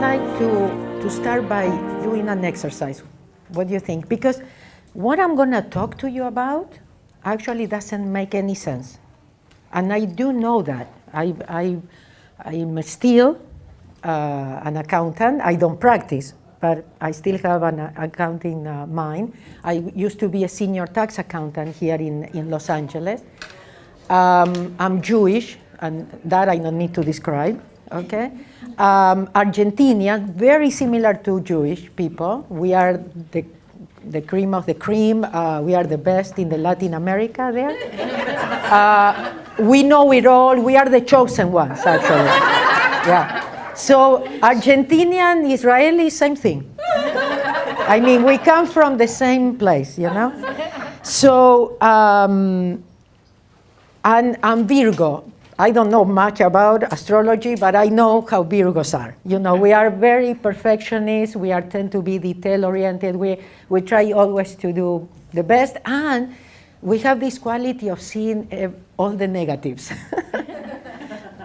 like to start by doing an exercise. What do you think? Because what I'm going to talk to you about actually doesn't make any sense. And I do know that. I'm still an accountant. I don't practice, but I still have an accounting mind. I used to be a senior tax accountant here in Los Angeles. I'm Jewish, and that I don't need to describe, okay? Argentinian, very similar to Jewish people. We are the cream of the cream. We are the best in the Latin America there. We know it all. We are the chosen ones, actually. Yeah. So Argentinian, Israeli, same thing. I mean, we come from the same place, you know? So, and I'm Virgo. I don't know much about astrology, but I know how Virgos are. You know, we are very perfectionists. We tend to be detail-oriented. We try always to do the best, and we have this quality of seeing all the negatives.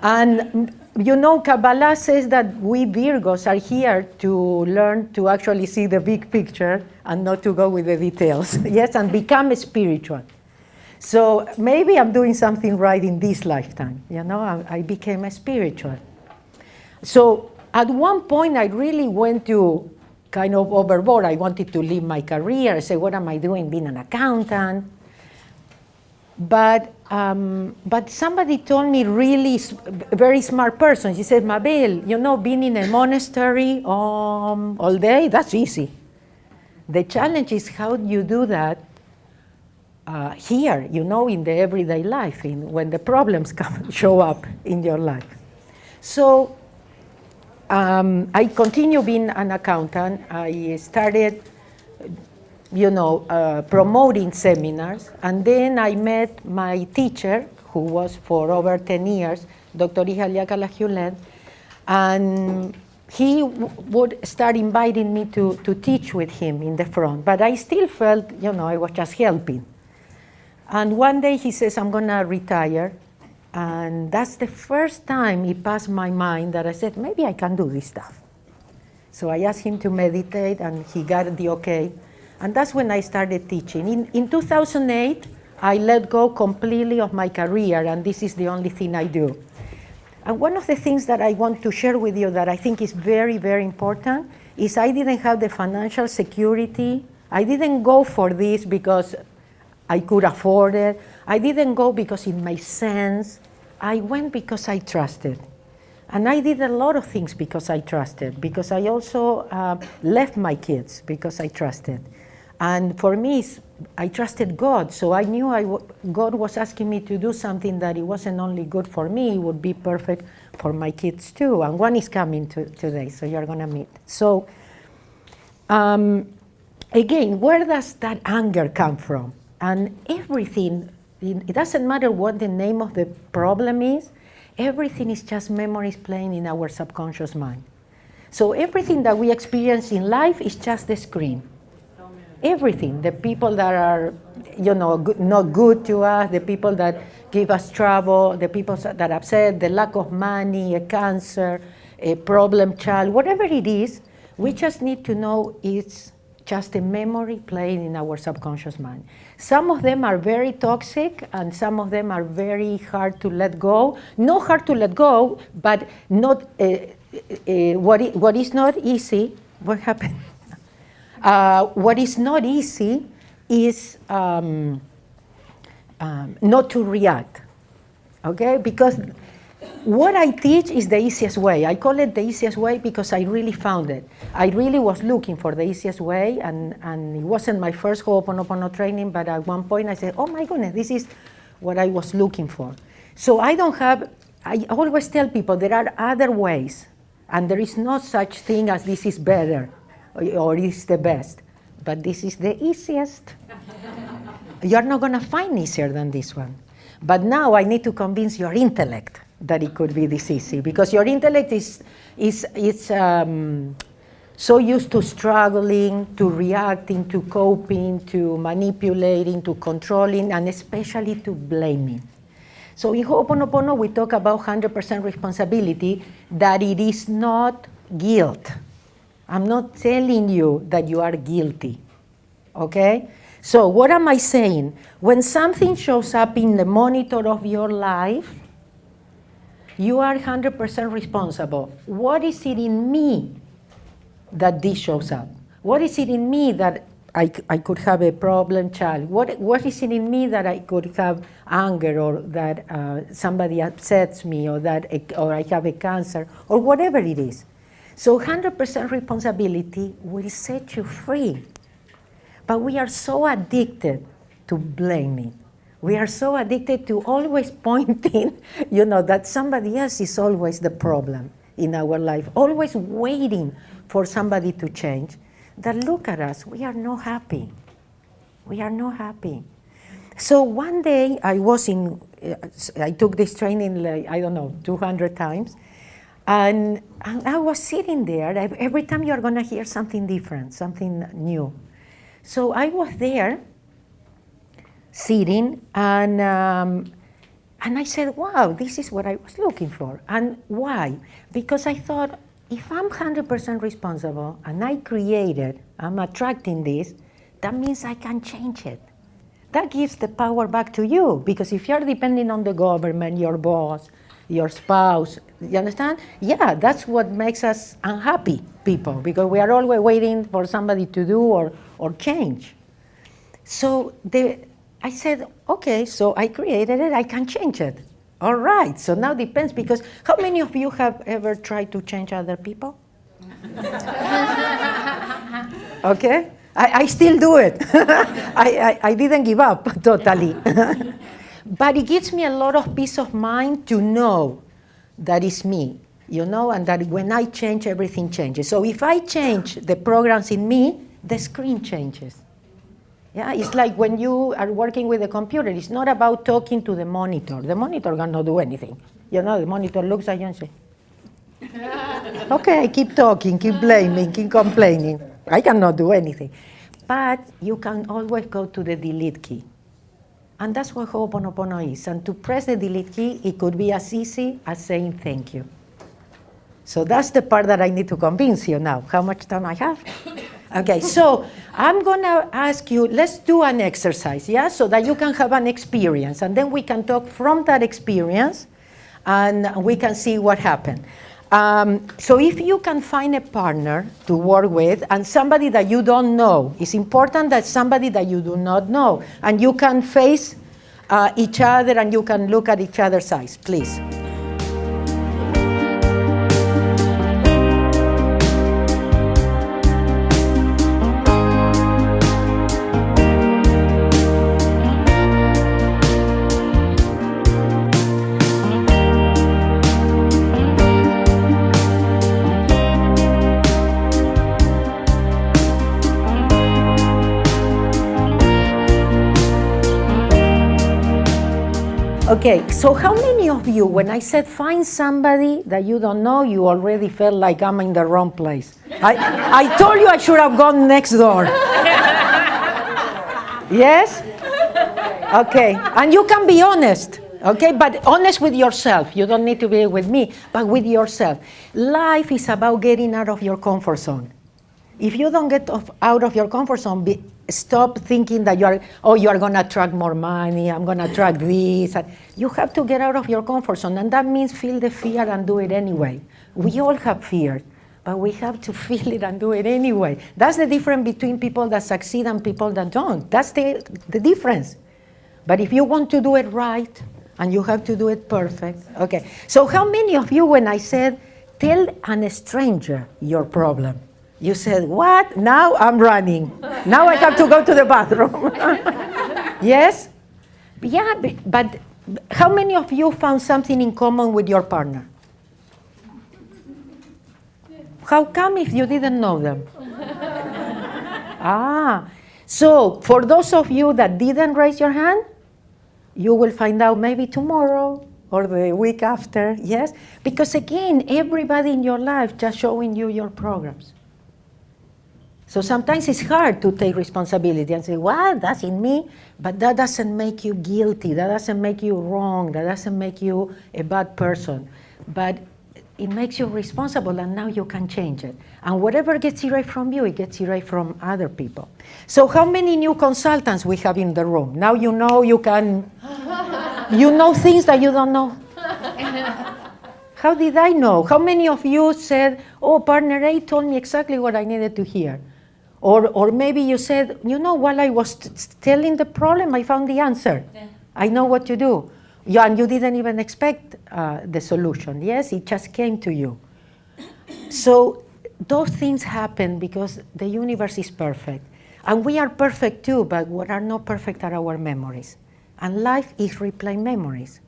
And you know, Kabbalah says that we Virgos are here to learn to actually see the big picture and not to go with the details. Yes, and become spiritual. So maybe I'm doing something right in this lifetime. You know, I became a spiritual. So at one point, I really went to kind of overboard. I wanted to leave my career. I said, what am I doing being an accountant? But somebody told me, really very smart person. She said, Mabel, you know, being in a monastery all day, that's easy. The challenge is how you do that here, you know, in the everyday life, when the problems show up in your life. So I continue being an accountant. I started, you know, promoting seminars, and then I met my teacher, who was for over 10 years, Dr. Ihaliaka, and he would start inviting me to teach with him in the front, but I still felt, you know, I was just helping. And one day he says, I'm gonna retire, and that's the first time it passed my mind that I said, maybe I can do this stuff. So I asked him to meditate, and he got the okay. And that's when I started teaching. In 2008, I let go completely of my career, and this is the only thing I do. And one of the things that I want to share with you that I think is very, very important is I didn't have the financial security. I didn't go for this because I could afford it. I didn't go because it made sense. I went because I trusted. And I did a lot of things because I trusted, because I also left my kids because I trusted. And for me, I trusted God, so I knew God was asking me to do something that it wasn't only good for me, it would be perfect for my kids too. And one is coming today, so you're gonna meet. So again, where does that anger come from? And everything, it doesn't matter what the name of the problem is, everything is just memories playing in our subconscious mind. So everything that we experience in life is just the screen. Everything, the people that are, you know, not good to us, the people that give us trouble, the people that are upset, the lack of money, a cancer, a problem child, whatever it is, we just need to know it's just a memory playing in our subconscious mind. Some of them are very toxic, and some of them are very hard to let go. Not hard to let go, but not what is not easy. What happened? What is not easy is not to react, okay? Because what I teach is the easiest way. I call it the easiest way because I really found it. I really was looking for the easiest way, and it wasn't my first oponopono training, but at one point I said, oh my goodness, this is what I was looking for. So I always tell people there are other ways, and there is no such thing as this is better or is the best, but this is the easiest. You're not gonna find easier than this one. But now I need to convince your intellect that it could be this easy, because your intellect is so used to struggling, to reacting, to coping, to manipulating, to controlling, and especially to blaming. So in Ho'oponopono, we talk about 100% responsibility, that it is not guilt. I'm not telling you that you are guilty, okay? So what am I saying? When something shows up in the monitor of your life, you are 100% responsible. What is it in me that this shows up? What is it in me that I could have a problem child? What is it in me that I could have anger, or that somebody upsets me, or I have a cancer, or whatever it is? So 100% responsibility will set you free. But we are so addicted to blaming. We are so addicted to always pointing, that somebody else is always the problem in our life, always waiting for somebody to change, that look at us, we are not happy. We are not happy. So one day I took this training, 200 times, and I was sitting there. Every time you're going to hear something different, something new. So I was there, sitting, and I said, wow, this is what I was looking for. And why? Because I thought, if I'm 100% responsible and I'm attracting this, that means I can change it. That gives the power back to you, because if you're depending on the government, your boss, your spouse, you understand? Yeah, that's what makes us unhappy people, because we are always waiting for somebody to do or change. So I said, okay, so I created it, I can change it. All right, so now depends, because how many of you have ever tried to change other people? Okay, I still do it. I didn't give up totally. But it gives me a lot of peace of mind to know that it's me, and that when I change, everything changes. So if I change the programs in me, the screen changes. Yeah, it's like when you are working with a computer, it's not about talking to the monitor. The monitor cannot do anything. The monitor looks at you and says, okay, keep talking, keep blaming, keep complaining. I cannot do anything. But you can always go to the delete key. And that's what oponopono is. And to press the delete key, it could be as easy as saying thank you. So that's the part that I need to convince you now. How much time I have? Okay, so I'm going to ask you, let's do an exercise, yeah, so that you can have an experience, and then we can talk from that experience, and we can see what happened. So if you can find a partner to work with, and somebody that you don't know, it's important that somebody that you do not know, and you can face each other, and you can look at each other's eyes, please. Okay, so how many of you, when I said find somebody that you don't know, you already felt like I'm in the wrong place? I told you I should have gone next door. Yes? Okay, and you can be honest, okay? But honest with yourself. You don't need to be with me, but with yourself. Life is about getting out of your comfort zone. If you don't get out of your comfort zone, stop thinking that you are going to attract more money, I'm going to attract this. You have to get out of your comfort zone, and that means feel the fear and do it anyway. We all have fear, but we have to feel it and do it anyway. That's the difference between people that succeed and people that don't. That's the difference. But if you want to do it right, and you have to do it perfect, okay. So how many of you, when I said, tell a stranger your problem, you said, what? Now I'm running. Now I have to go to the bathroom. Yes? Yeah, but how many of you found something in common with your partner? How come if you didn't know them? So for those of you that didn't raise your hand, you will find out maybe tomorrow or the week after, yes? Because again, everybody in your life just showing you your programs. So sometimes it's hard to take responsibility and say, well, that's in me, but that doesn't make you guilty, that doesn't make you wrong, that doesn't make you a bad person. But it makes you responsible, and now you can change it. And whatever gets erased from you, it gets erased from other people. So how many new consultants we have in the room? Now you know you can, you know things that you don't know. How did I know? How many of you said, oh, partner A told me exactly what I needed to hear? Or maybe you said, you know, while I was telling the problem, I found the answer. Yeah. I know what to do. Yeah, and you didn't even expect the solution. Yes, it just came to you. So those things happen because the universe is perfect. And we are perfect too, but what are not perfect are our memories. And life is replaying memories.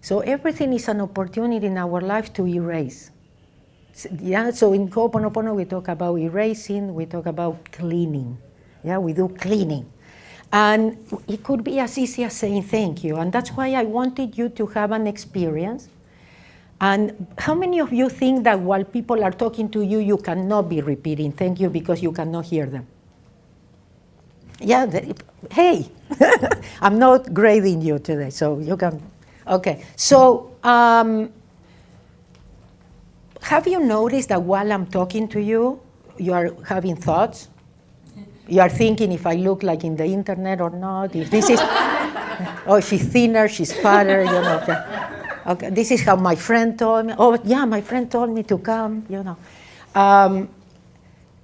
So everything is an opportunity in our life to erase. Yeah, so in Ho'oponopono we talk about erasing, we talk about cleaning. Yeah, we do cleaning. And it could be as easy as saying thank you. And that's why I wanted you to have an experience. And how many of you think that while people are talking to you, you cannot be repeating thank you because you cannot hear them? Yeah, hey, I'm not grading you today, so you can, okay. So, have you noticed that while I'm talking to you, you are having thoughts? You are thinking if I look like in the internet or not, if this is, oh, she's thinner, she's fatter, you know. Okay, this is how my friend told me. Oh, yeah, my friend told me to come, you know.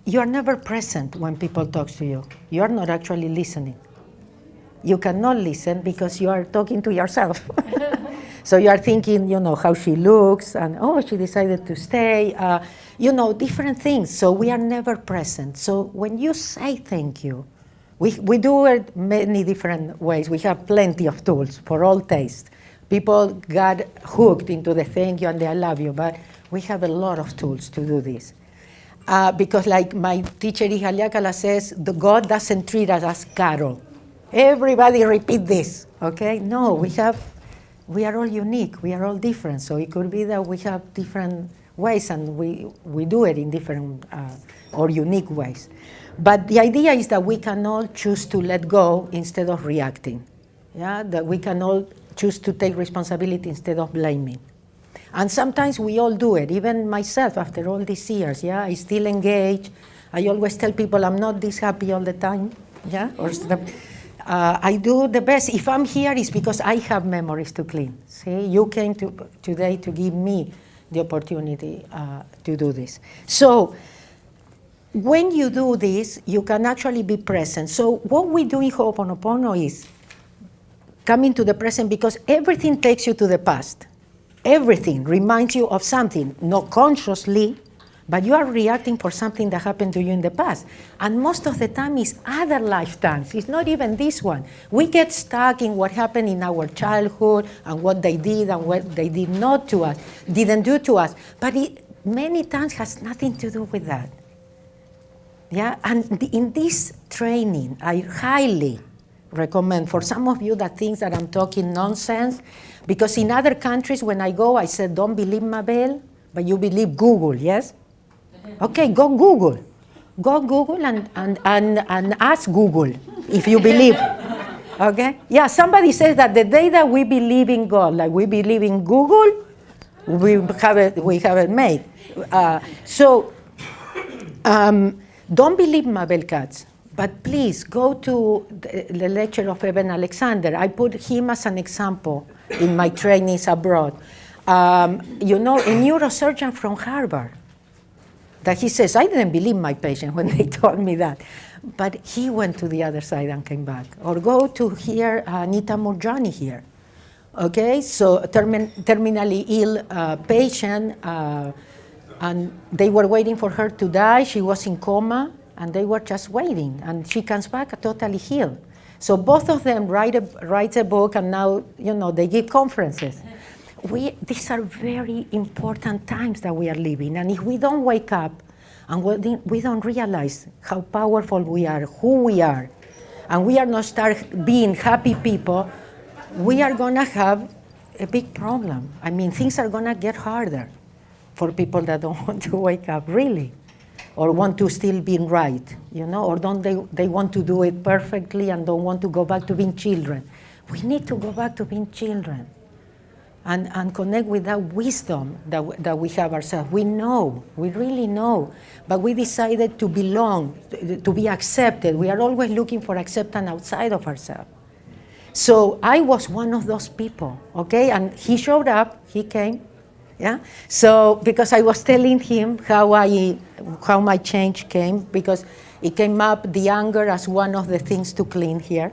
You are never present when people talk to you. You are not actually listening. You cannot listen because you are talking to yourself. So you are thinking, you know, how she looks, and oh, she decided to stay, you know, different things. So we are never present. So when you say thank you, we do it many different ways. We have plenty of tools for all tastes. People got hooked into the thank you and the I love you, but we have a lot of tools to do this. Because like my teacher Ihaliakala says, the God doesn't treat us as cattle. Everybody repeat this, okay? No, we are all unique, we are all different. So it could be that we have different ways and we do it in different or unique ways. But the idea is that we can all choose to let go instead of reacting. Yeah, that we can all choose to take responsibility instead of blaming. And sometimes we all do it, even myself after all these years, yeah, I still engage. I always tell people I'm not this happy all the time, yeah, or I do the best. If I'm here, it's because I have memories to clean. See, you came today to give me the opportunity to do this. So when you do this, you can actually be present. So what we do in Ho'oponopono is coming to the present because everything takes you to the past. Everything reminds you of something, not consciously, but you are reacting for something that happened to you in the past. And most of the time it's other lifetimes. It's not even this one. We get stuck in what happened in our childhood and what they did and what they did not to us, didn't do to us. But it many times has nothing to do with that. Yeah, and in this training, I highly recommend for some of you that think that I'm talking nonsense, because in other countries when I go, I said, don't believe Mabel, but you believe Google, yes? Okay, go Google. Go Google and ask Google if you believe. Okay? Yeah, somebody says that the day that we believe in God, like we believe in Google, we have it made. Don't believe Mabel Katz. But please go to the lecture of Eben Alexander. I put him as an example in my trainings abroad. You know, a neurosurgeon from Harvard, that he says, I didn't believe my patient when they told me that. But he went to the other side and came back. Or go to hear Anita Murjani here. Okay, so terminally ill patient, and they were waiting for her to die. She was in coma. And they were just waiting, and she comes back totally healed. So both of them write a book, and now, you know, they give conferences. These are very important times that we are living, and if we don't wake up, and we don't realize how powerful we are, who we are, and we are not start being happy people, we are gonna have a big problem. I mean, things are gonna get harder for people that don't want to wake up, really. Or want to still be right, you know, or don't they want to do it perfectly and don't want to go back to being children. We need to go back to being children. and connect with that wisdom that we have ourselves. We know, we really know, but we decided to belong, to be accepted. We are always looking for acceptance outside of ourselves. So I was one of those people, okay? And he showed up, he came, yeah? So, because I was telling him how my change came, because it came up, the anger, as one of the things to clean here.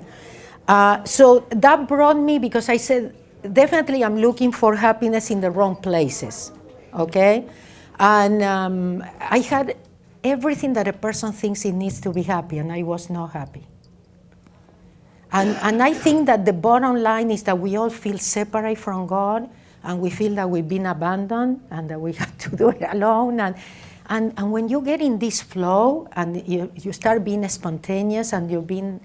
So that brought me, because I said, definitely I'm looking for happiness in the wrong places, okay? And I had everything that a person thinks he needs to be happy, and I was not happy. And I think that the bottom line is that we all feel separate from God, and we feel that we've been abandoned, and that we have to do it alone. And when you get in this flow, and you start being spontaneous, and you're being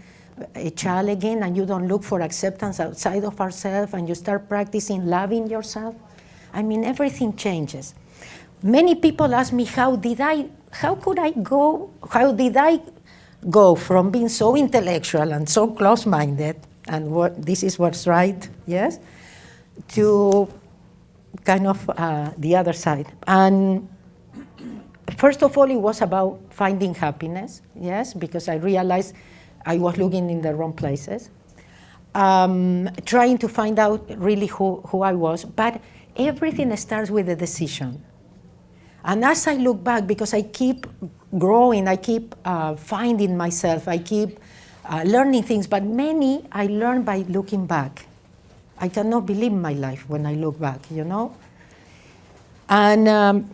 a child again, and you don't look for acceptance outside of ourselves, and you start practicing loving yourself, I mean, everything changes. Many people ask me, how did I go from being so intellectual and so close-minded, and this is what's right, yes, to kind of the other side. And first of all, it was about finding happiness, yes, because I realized I was looking in the wrong places, trying to find out really who I was. But everything starts with a decision. And as I look back, because I keep growing, I keep finding myself, I keep learning things, but many I learned by looking back. I cannot believe my life when I look back, you know? And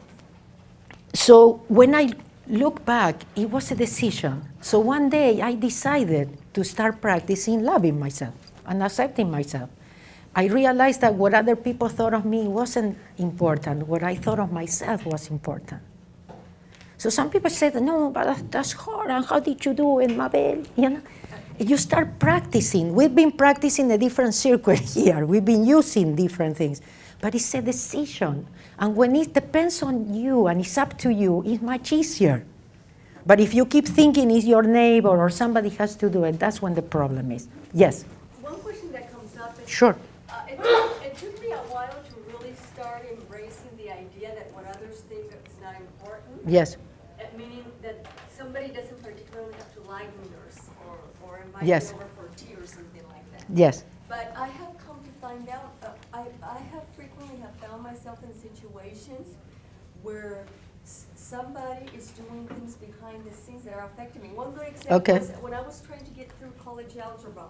so when I look back, it was a decision. So one day I decided to start practicing loving myself and accepting myself. I realized that what other people thought of me wasn't important. What I thought of myself was important. So some people said, no, but that's hard, and how did you do it, Mabel? You know, you start practicing. We've been practicing a different circuit here. We've been using different things. But it's a decision. And when it depends on you and it's up to you, it's much easier. But if you keep thinking it's your neighbor or somebody has to do it, that's when the problem is. Yes? One question that comes up is, sure. It took me a while to really start embracing the idea that what others think is not important. Yes. Meaning that somebody doesn't particularly have to like me or invite yes. me over for tea or something like that. Yes. But I have come to find out, I have frequently found myself in situations where somebody is doing things behind the scenes that are affecting me. One good example is when I was trying to get through college algebra.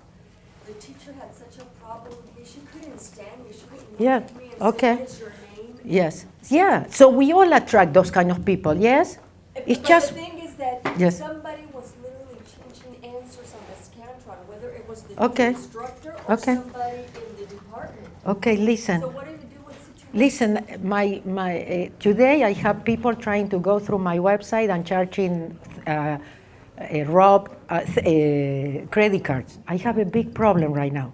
The teacher had such a problem with me. She couldn't stand me. She couldn't look at me and say, what is your name? Yes. Yeah. So we all attract those kind of people, yes? It's but just... the thing is that somebody was literally changing answers on the Scantron, whether it was the instructor or somebody in the department. Okay, listen. So what do you do with situations? Listen, today I have people trying to go through my website and charging credit cards. I have a big problem right now.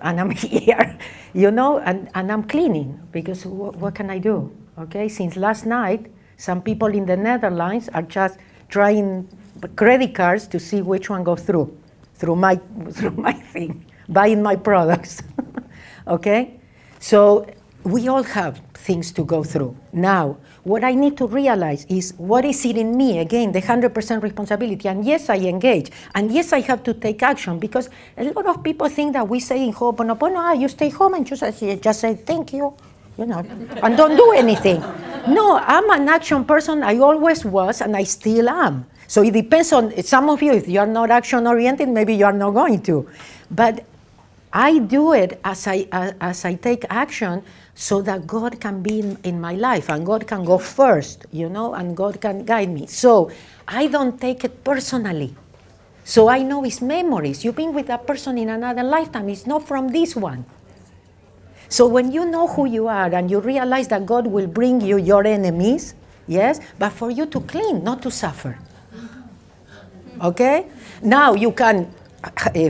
And I'm here, you know, and I'm cleaning, because what can I do? Okay, since last night, some people in the Netherlands are just trying credit cards to see which one goes through my thing, buying my products, okay? So we all have things to go through. Now, what I need to realize is, what is it in me? Again, the 100% responsibility. And yes, I engage. And yes, I have to take action, because a lot of people think that we say in oponopono, you stay home and just say thank you, you know, and don't do anything. No, I'm an action person. I always was, and I still am. So it depends on some of you. If you are not action-oriented, maybe you are not going to. But I do it as I take action, so that God can be in my life, and God can go first, you know, and God can guide me. So I don't take it personally. So I know it's memories. You've been with that person in another lifetime. It's not from this one. So when you know who you are and you realize that God will bring you your enemies, yes, but for you to clean, not to suffer. Okay? Now you can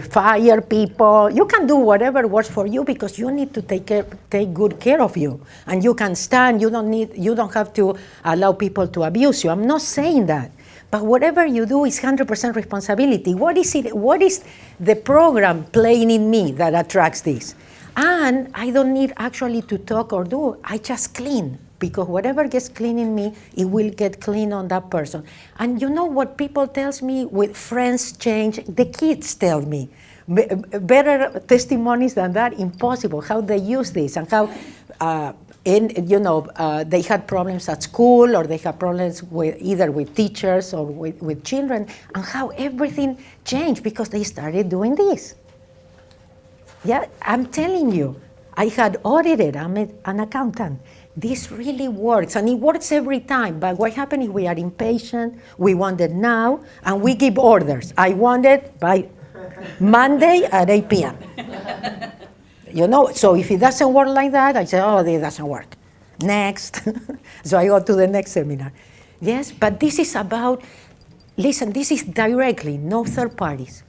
fire people. You can do whatever works for you, because you need to take good care of you, and you can stand. You don't have to allow people to abuse you. I'm not saying that, but whatever you do is 100% responsibility. What is it? What is the program playing in me that attracts this? And I don't need actually to talk or do. I just clean, because whatever gets clean in me, it will get clean on that person. And you know what people tells me with friends change? The kids tell me. Better testimonies than that, impossible, how they use this and how they had problems at school, or they had problems with either with teachers or with children, and how everything changed because they started doing this. Yeah, I'm telling you, I had audited, I'm an accountant. This really works, and it works every time. But what happens is we are impatient, we want it now, and we give orders. I want it by Monday at 8 p.m. So if it doesn't work like that, I say, oh, it doesn't work. Next. So I go to the next seminar. Yes, but this is about, listen, this is directly, no third parties.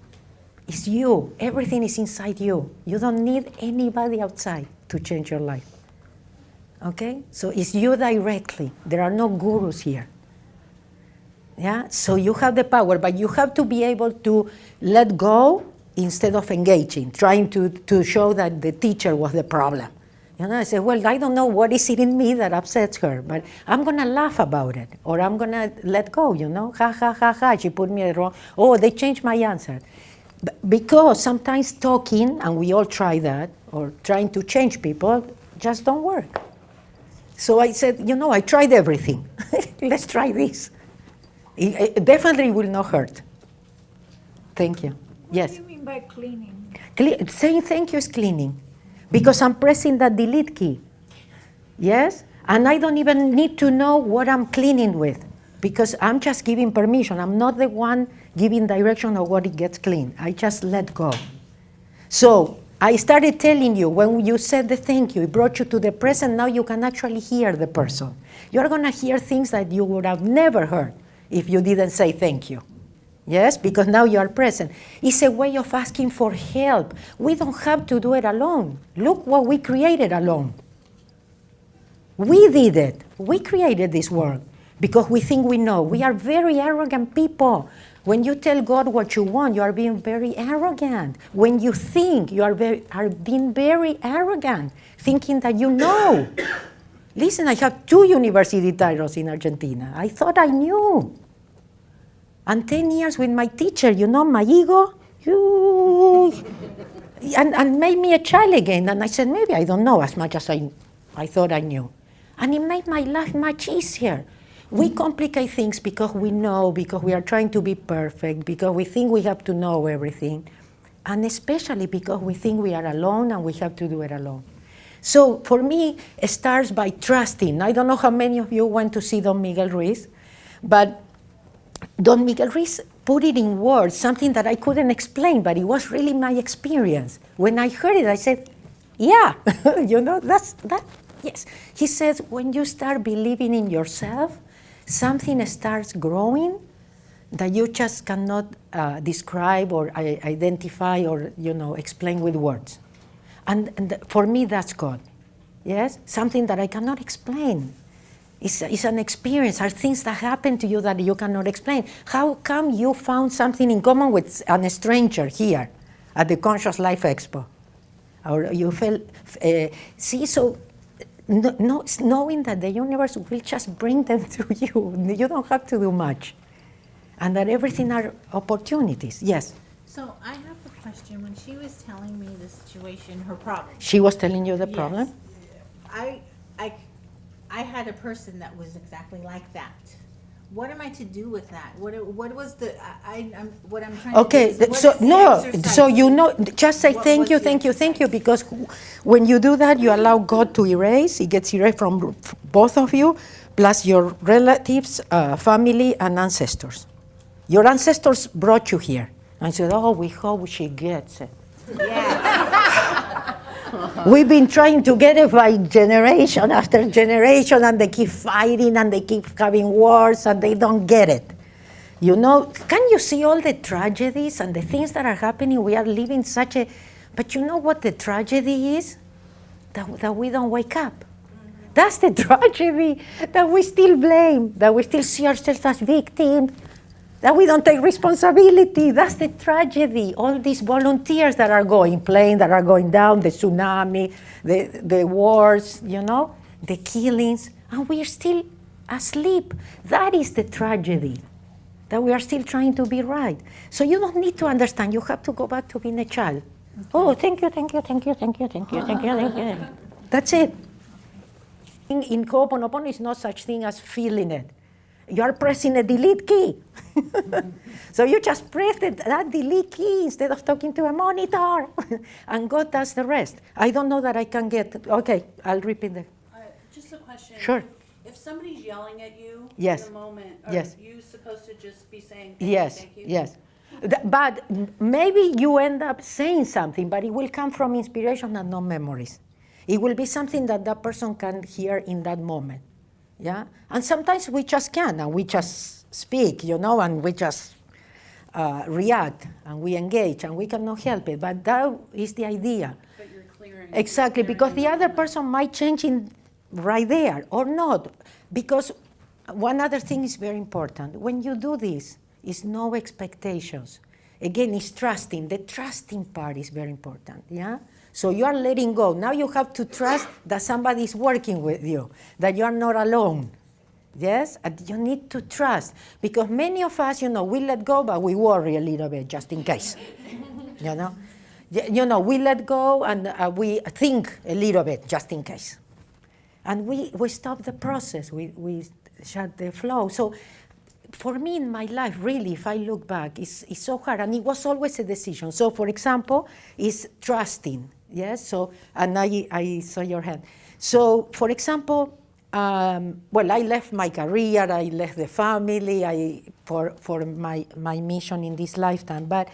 It's you. Everything is inside you. You don't need anybody outside to change your life. Okay? So it's you directly. There are no gurus here. Yeah? So you have the power, but you have to be able to let go instead of engaging, trying to show that the teacher was the problem. I say, well, I don't know what is it in me that upsets her, but I'm going to laugh about it, or I'm going to let go, Ha, ha, ha, ha, she put me wrong. Oh, they changed my answer. Because sometimes talking, and we all try that, or trying to change people, just don't work. So I said, I tried everything. Let's try this. It definitely will not hurt. Thank you. Yes? What do you mean by cleaning? Saying thank you is cleaning. Because I'm pressing the delete key. Yes? And I don't even need to know what I'm cleaning with. Because I'm just giving permission. I'm not the one giving direction of what it gets clean. I just let go. So I started telling you, when you said the thank you, it brought you to the present. Now you can actually hear the person. You're going to hear things that you would have never heard if you didn't say thank you. Yes, because now you are present. It's a way of asking for help. We don't have to do it alone. Look what we created alone. We did it. We created this world because we think we know. We are very arrogant people. When you tell God what you want, you are being very arrogant. When you think, you are being very arrogant, thinking that you know. Listen, I have 2 university titles in Argentina. I thought I knew. And 10 years with my teacher, my ego, and made me a child again. And I said, maybe I don't know as much as I thought I knew. And it made my life much easier. We complicate things because we know, because we are trying to be perfect, because we think we have to know everything, and especially because we think we are alone and we have to do it alone. So for me, it starts by trusting. I don't know how many of you went to see Don Miguel Ruiz, but Don Miguel Ruiz put it in words, something that I couldn't explain, but it was really my experience. When I heard it, I said, yeah, that's that. Yes. He says, when you start believing in yourself, something starts growing that you just cannot describe or identify or, explain with words. And for me, that's God. Yes? Something that I cannot explain. It's an experience, are things that happen to you that you cannot explain. How come you found something in common with a stranger here at the Conscious Life Expo? Or you felt, knowing that the universe will just bring them to you. You don't have to do much. And that everything are opportunities. Yes? So I have a question. When she was telling me the situation, her problem. She was telling you the problem? I had a person that was exactly like that. What am I to do with that? What was the what I'm trying okay, to do? Just say thank you, because when you do that, you allow God to erase. It gets erased from both of you, plus your relatives, family, and ancestors. Your ancestors brought you here. And said, oh, we hope she gets it. Yeah. We've been trying to get it by generation after generation, and they keep fighting, and they keep having wars, and they don't get it. Can you see all the tragedies and the things that are happening? We are living such a... But you know what the tragedy is? That we don't wake up. That's the tragedy, that we still blame, that we still see ourselves as victims. That we don't take responsibility. That's the tragedy. All these volunteers that are going, planes that are going down, the tsunami, the wars, the killings, and we're still asleep. That is the tragedy, that we are still trying to be right. So you don't need to understand. You have to go back to being a child. Oh, thank you, thank you, thank you, thank you, thank you, thank you, thank you. That's it. In Ho'oponopono, is no such thing as feeling it. You are pressing a delete key. So you just press that delete key instead of talking to a monitor. And God does the rest. I don't know that I can get, okay, I'll repeat that. Just a question. Sure. If somebody's yelling at you Yes. in the moment, are Yes. you supposed to just be saying thank Yes, you, thank you? yes. But maybe you end up saying something, but it will come from inspiration and not memories. It will be something that that person can hear in that moment. Yeah? And sometimes we just can, and we just speak, and we just react, and we engage, and we cannot help it. But that is the idea. But you're clearing. Exactly, you're because clearing the the other moment. person might change in right there or not. Because one other thing is very important. When you do this, it's no expectations. Again, it's trusting. The trusting part is very important, yeah? So you are letting go. Now you have to trust that somebody is working with you, that you are not alone. Yes? And you need to trust. Because many of us, we let go, but we worry a little bit just in case. We let go and we think a little bit just in case. And we stop the process. We shut the flow. So for me in my life, really, if I look back, it's so hard. And it was always a decision. So for example, it's trusting. Yes, so, and I saw your hand. So, for example, I left my career, I left the family, for my mission in this lifetime. But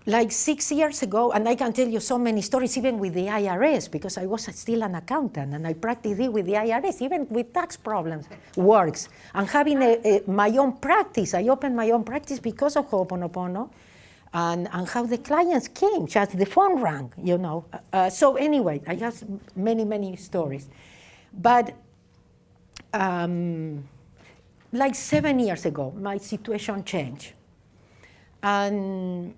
like 6 years ago, and I can tell you so many stories, even with the IRS, because I was still an accountant, and I practiced it with the IRS, even with tax problems, works. And having my own practice, I opened my own practice because of Ho'oponopono. And how the clients came, just the phone rang, So anyway, I have many, many stories. But like 7 years ago, my situation changed. And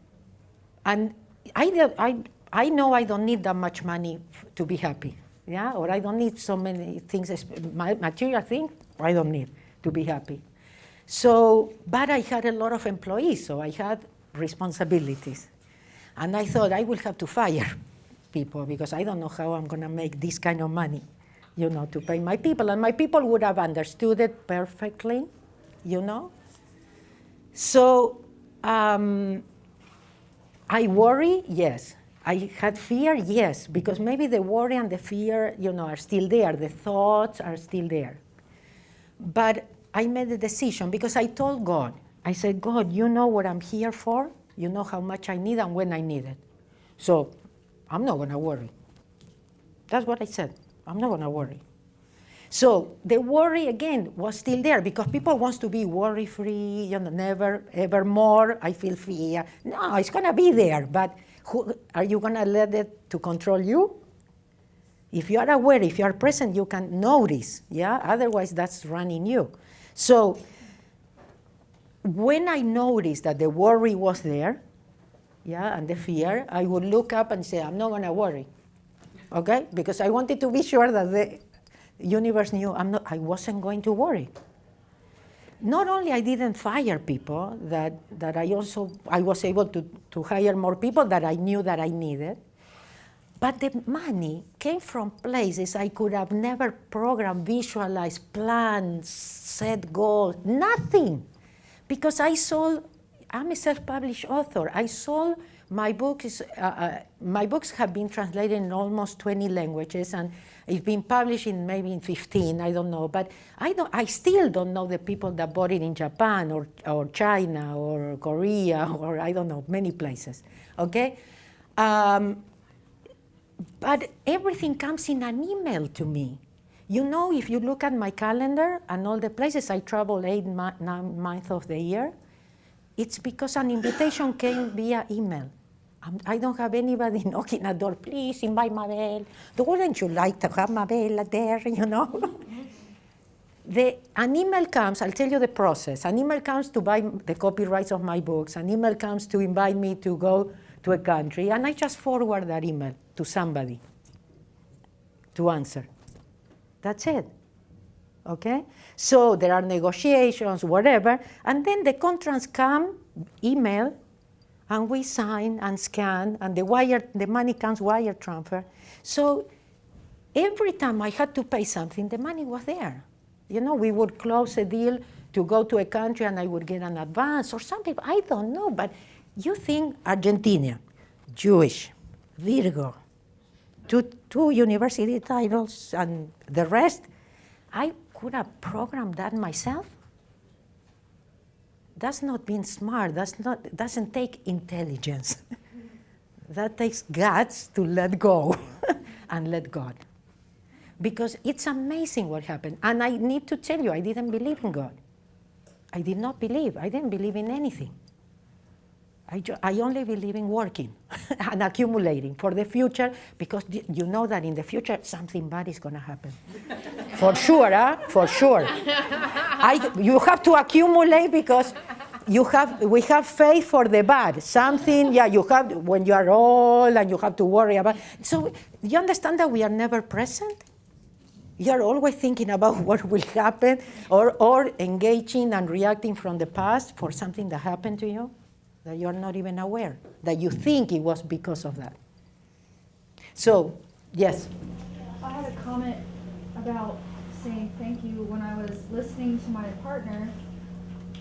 I know I don't need that much money to be happy, yeah? Or I don't need so many things, material things, I don't need to be happy. So, but I had a lot of employees, so I had responsibilities. And I thought I will have to fire people because I don't know how I'm going to make this kind of money, to pay my people. And my people would have understood it perfectly, So I worry, yes. I had fear, yes, because maybe the worry and the fear, are still there. The thoughts are still there. But I made a decision because I told God, I said, God, you know what I'm here for. You know how much I need and when I need it. So I'm not going to worry. That's what I said. I'm not going to worry. So the worry, again, was still there because people want to be worry-free, never, ever more. I feel fear. No, it's going to be there. But are you going to let it to control you? If you are aware, if you are present, you can notice. Yeah. Otherwise, that's running you. So when I noticed that the worry was there, yeah, and the fear, I would look up and say, I'm not going to worry, okay? Because I wanted to be sure that the universe knew I wasn't going to worry. Not only I didn't fire people, that I was able to hire more people that I knew that I needed, but the money came from places I could have never programmed, visualized, planned, set goals, nothing. Because I'm a self-published author. I sold my books. My books have been translated in almost 20 languages, and it's been published in maybe in 15. I don't know, but I still don't know the people that bought it in Japan or China or Korea or I don't know, many places. Okay, but everything comes in an email to me. If you look at my calendar and all the places I travel 9 months of the year, it's because an invitation came via email. I don't have anybody knocking at the door, please invite Mabel. Wouldn't you like to have Mabel there, An email comes, I'll tell you the process. An email comes to buy the copyrights of my books. An email comes to invite me to go to a country, and I just forward that email to somebody to answer. That's it. Okay? So there are negotiations, whatever, and then the contracts come, email, and we sign and scan, and the money comes wire transfer. So every time I had to pay something, the money was there. You know, we would close a deal to go to a country and I would get an advance or something. I don't know, but you think Argentina, Jewish, Virgo, two university titles and the rest, I could have programmed that myself? That's not being smart. Doesn't take intelligence. That takes guts to let go and let God. Because it's amazing what happened. And I need to tell you, I didn't believe in God. I did not believe. I didn't believe in anything. I only believe in working and accumulating for the future, because you know that in the future something bad is going to happen. For sure, huh? For sure. You have to accumulate because we have faith for the bad. Something, you have, when you are old and you have to worry about. So you understand that we are never present? You are always thinking about what will happen, or engaging and reacting from the past for something that happened to you that you are not even aware, that you think it was because of that. So, yes? I had a comment about saying thank you when I was listening to my partner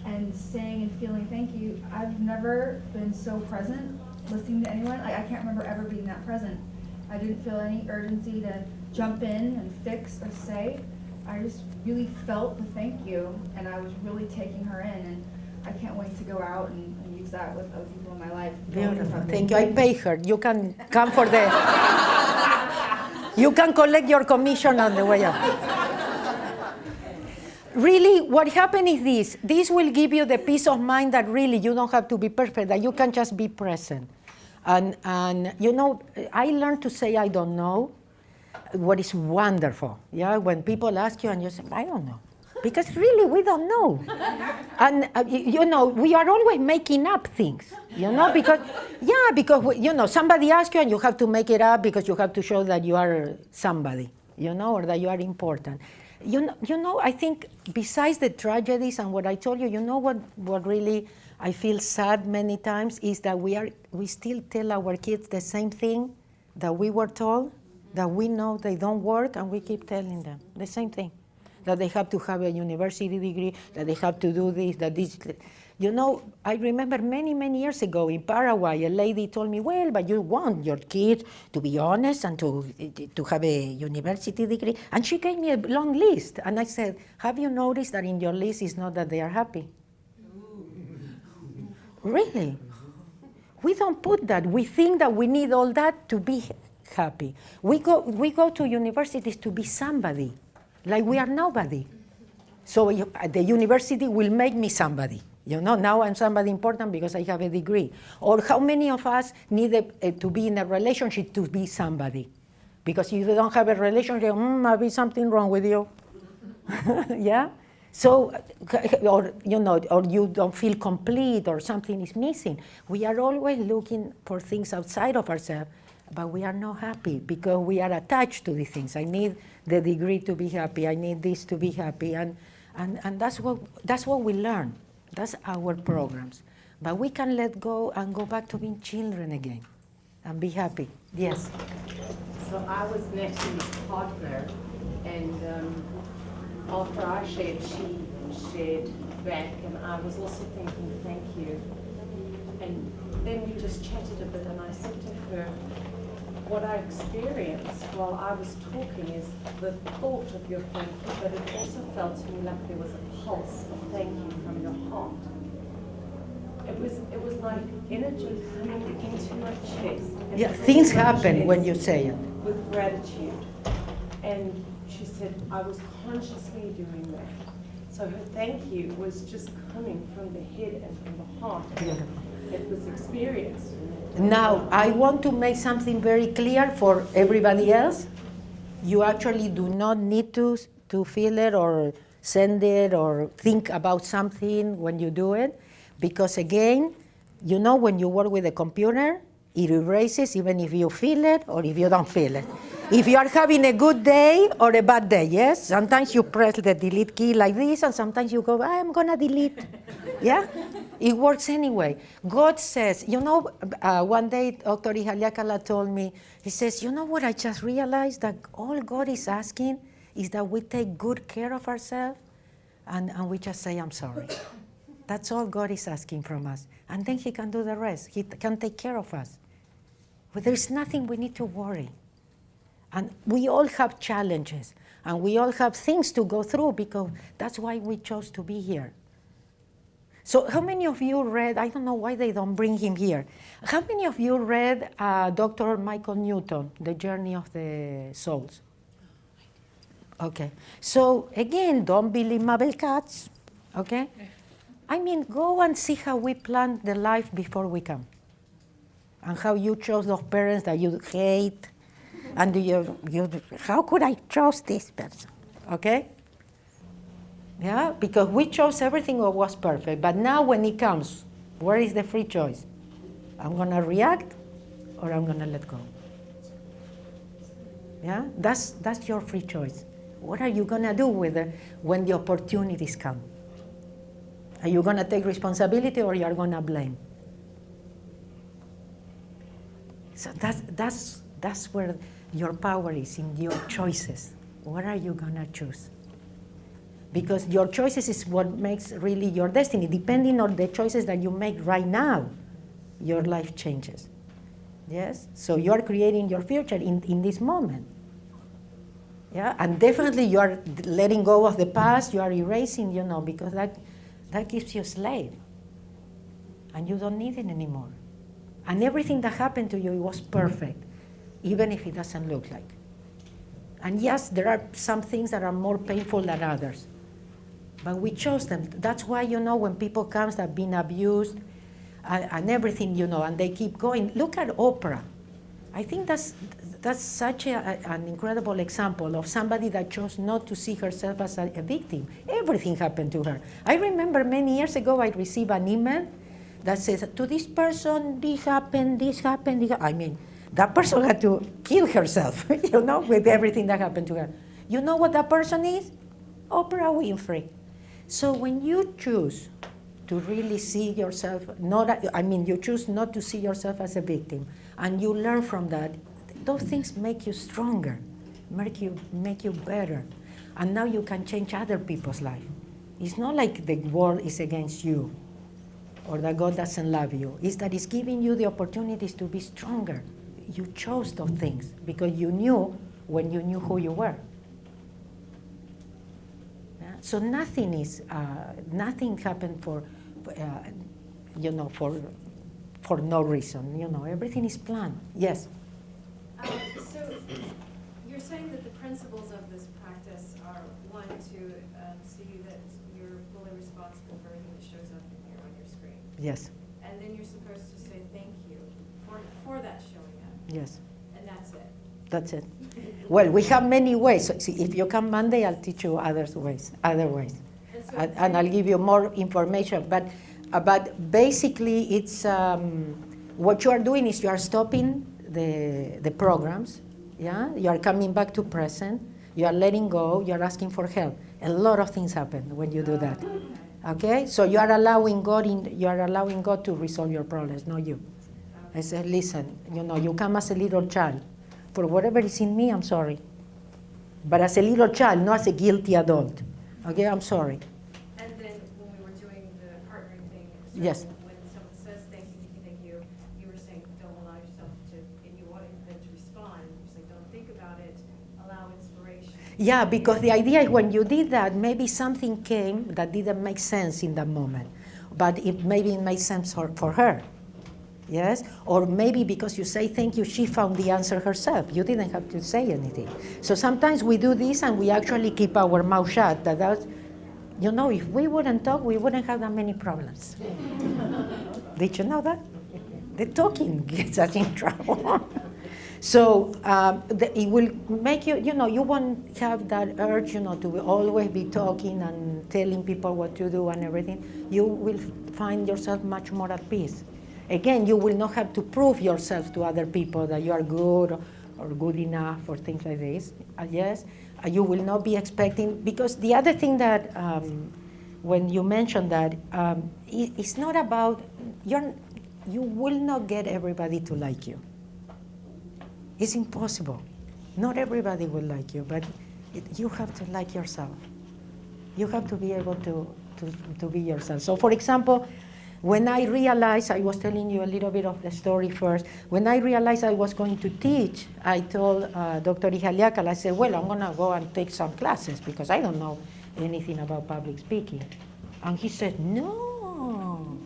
and saying and feeling thank you. I've never been so present listening to anyone. I can't remember ever being that present. I didn't feel any urgency to jump in and fix or say. I just really felt the thank you, and I was really taking her in, and I can't wait to go out and use that with other people in my life. Beautiful. Thank you. I pay her. You can come for the... You can collect your commission on the way up. Really, what happened is this. This will give you the peace of mind that really you don't have to be perfect, that you can just be present. And you know, I learned to say I don't know, what is wonderful. Yeah, when people ask you and you say, I don't know. Because really, we don't know. And, you know, we are always making up things, you know, because somebody asks you and you have to make it up because you have to show that you are somebody, you know, or that you are important. You know, I think besides the tragedies and what I told you, you know what really I feel sad many times is that we still tell our kids the same thing that we were told, that we know they don't work, and we keep telling them the same thing. That they have to have a university degree, that they have to do this, that this. You know, I remember many, many years ago in Paraguay, a lady told me, well, but you want your kids to be honest and to have a university degree. And she gave me a long list. And I said, have you noticed that in your list is not that they are happy? Really? We don't put that. We think that we need all that to be happy. We go to universities to be somebody. Like we are nobody. So the university will make me somebody. You know, now I'm somebody important because I have a degree. Or how many of us need to be in a relationship to be somebody? Because if you don't have a relationship, might be something wrong with you. Yeah? So, or you don't feel complete or something is missing. We are always looking for things outside of ourselves, but we are not happy because we are attached to these things. I need the degree to be happy. I need this to be happy. And that's what we learn. That's our programs. But we can let go and go back to being children again and be happy. Yes? So I was Natalie's partner, and after I shared, she shared back, and I was also thinking, thank you. And then we just chatted a bit, and I said to her, what I experienced while I was talking is the thought of your thank you, but it also felt to me like there was a pulse of thank you from your heart. It was like energy coming into my chest. Yeah, things happen when you say it. With gratitude. And she said, I was consciously doing that. So her thank you was just coming from the head and from the heart. Beautiful. It was experienced. Now, I want to make something very clear for everybody else. You actually do not need to feel it or send it or think about something when you do it. Because again, you know when you work with a computer, it erases even if you feel it or if you don't feel it. If you are having a good day or a bad day, yes? Sometimes you press the delete key like this, and sometimes you go, I'm gonna delete. Yeah? It works anyway. God says, you know, one day Dr. Ihaliakala told me, he says, you know what I just realized? That all God is asking is that we take good care of ourselves and we just say, I'm sorry. That's all God is asking from us. And then he can do the rest. He can take care of us. But there's nothing we need to worry. And we all have challenges. And we all have things to go through because that's why we chose to be here. So how many of you read, I don't know why they don't bring him here. How many of you read Dr. Michael Newton, The Journey of the Souls? Okay. So again, don't believe Mabel Katz. Okay? I mean, go and see how we planned the life before we come. And how you chose those parents that you hate. And how could I choose this person? Okay? Yeah, because we chose everything that was perfect. But now when it comes, where is the free choice? I'm going to react or I'm going to let go. Yeah, that's your free choice. What are you going to do with it when the opportunities come? Are you going to take responsibility or you are going to blame? So that's where your power is, in your choices. What are you going to choose? Because your choices is what makes really your destiny. Depending on the choices that you make right now, your life changes. Yes? So you are creating your future in this moment. Yeah? And definitely you are letting go of the past, you are erasing, because that gives you a slave. And you don't need it anymore. And everything that happened to you, it was perfect, even if it doesn't look like. And yes, there are some things that are more painful than others. But we chose them. That's why, when people come that have been abused and everything, and they keep going. Look at Oprah. I think that's such an incredible example of somebody that chose not to see herself as a victim. Everything happened to her. I remember many years ago I received an email that says, to this person, this happened. I mean, that person had to kill herself, with everything that happened to her. You know what that person is? Oprah Winfrey. So when you choose to really see yourself, you choose not to see yourself as a victim, and you learn from that, those things make you stronger, make you better. And now you can change other people's life. It's not like the world is against you or that God doesn't love you. It's that it's giving you the opportunities to be stronger. You chose those things because you knew when you knew who you were. Yeah? So nothing happened for no reason. Everything is planned. Yes. So you're saying that the principles of this practice are, one, to see that you're fully responsible for everything that shows up on your screen. Yes. And then you're supposed to say thank you for that showing up. Yes. And that's it. That's it. Well, we have many ways. So, see, if you come Monday, I'll teach you other ways. And I'll give you more information. But basically, it's what you are doing is you are stopping the programs. Yeah, you are coming back to present. You are letting go. You are asking for help. A lot of things happen when you do that. Okay, so you are allowing God to resolve your problems, not you. I said, listen, you come as a little child. For whatever is in me, I'm sorry. But as a little child, not as a guilty adult. Okay, I'm sorry. And then when we were doing the partnering thing, Yes. when someone says thank you, you were saying don't allow yourself to, and you wanted them to respond, you're saying don't think about it, allow inspiration. Yeah, because the idea is when you did that, maybe something came that didn't make sense in that moment. But maybe it made sense for her. Yes? Or maybe because you say thank you, she found the answer herself. You didn't have to say anything. So sometimes we do this and we actually keep our mouth shut. If we wouldn't talk, we wouldn't have that many problems. Did you know that? The talking gets us in trouble. So it will make you, you won't have that urge, to always be talking and telling people what to do and everything. You will find yourself much more at peace. Again, you will not have to prove yourself to other people that you are good or good enough or things like this. Yes, you will not be expecting, because the other thing that when you mentioned that, it's not about, you will not get everybody to like you. It's impossible. Not everybody will like you, but you have to like yourself. You have to be able to be yourself. So for example, when I realized, I was telling you a little bit of the story first, when I realized I was going to teach, I told Dr. Ihaliakal, I said, well, I'm gonna go and take some classes because I don't know anything about public speaking. And he said, no,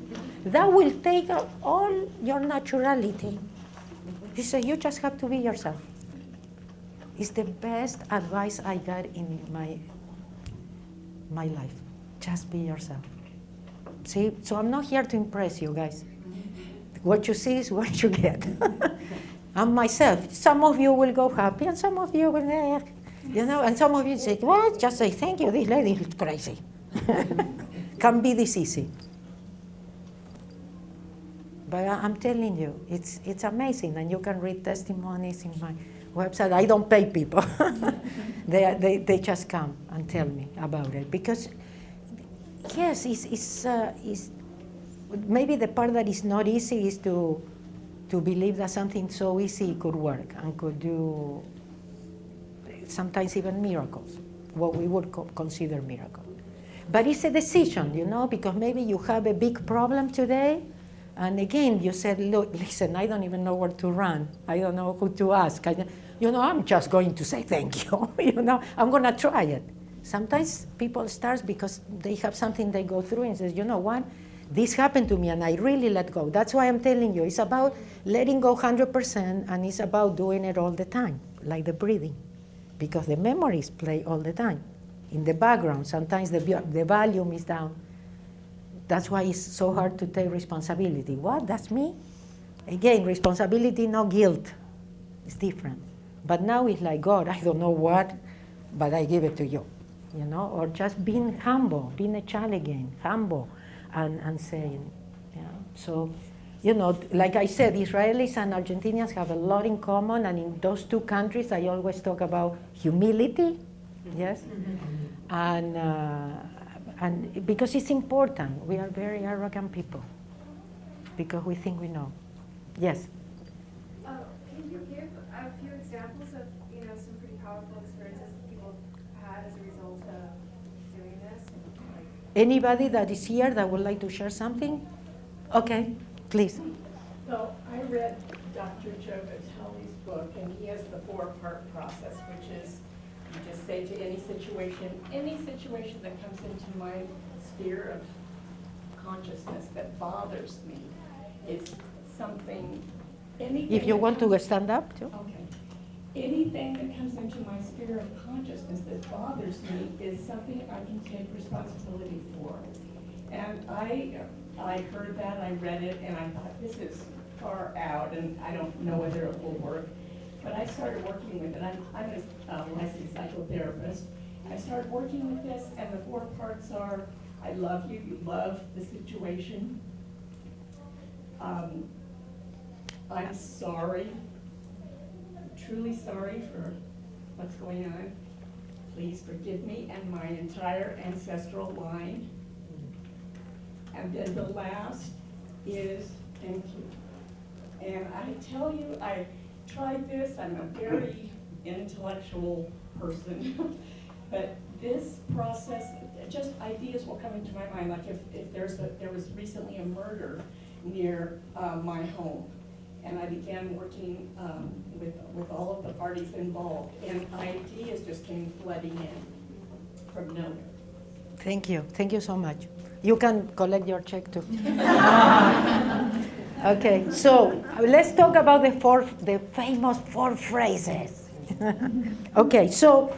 that will take all your naturality. He said, you just have to be yourself. It's the best advice I got in my life. Just be yourself. See, so I'm not here to impress you guys. What you see is what you get. I'm myself. Some of you will go happy and some of you will, and some of you say, what? Just say, thank you, this lady is crazy. Can be this easy. But I'm telling you, it's amazing, and you can read testimonies in my website. I don't pay people. they just come and tell me about it, because yes, it's maybe the part that is not easy is to believe that something so easy could work and could do sometimes even miracles, what we would consider miracles. But it's a decision, because maybe you have a big problem today, and again you said, look, listen, I don't even know where to run. I don't know who to ask. I'm just going to say thank you. I'm going to try it. Sometimes people start because they have something they go through and says, you know what, this happened to me and I really let go. That's why I'm telling you, it's about letting go 100%, and it's about doing it all the time, like the breathing, because the memories play all the time in the background. Sometimes the volume is down. That's why it's so hard to take responsibility. What, that's me? Again, responsibility, no guilt. It's different. But now it's like, God, I don't know what, but I give it to you. Or just being humble, being a child again, humble, and saying, So, like I said, Israelis and Argentinians have a lot in common, and in those two countries, I always talk about humility, yes, and because it's important. We are very arrogant people because we think we know. Yes. Can you give a few examples of some pretty powerful experiences that people had as a result of doing this? Anybody that is here that would like to share something? Okay, please. So I read Dr. Joe Vitale's book, and he has the 4-part process, which is you just say to any situation that comes into my sphere of consciousness that bothers me is something, anything. If you want to stand up too. Okay. Anything that comes into my sphere of consciousness that bothers me is something I can take responsibility for. And I heard that, I read it, and I thought, this is far out, and I don't know whether it will work. But I started working with it. I'm a licensed psychotherapist. I started working with this, and the 4 parts are, I love you, you love the situation. I'm sorry, I'm truly sorry for what's going on. Please forgive me and my entire ancestral line. And then the last is thank you. And I tell you, I tried this, I'm a very intellectual person, but this process, just ideas will come into my mind, like if there was recently a murder near my home, and I began working with all of the parties involved, and ideas just came flooding in from nowhere. Thank you so much. You can collect your check too. Okay, so let's talk about the famous 4 phrases. Okay, so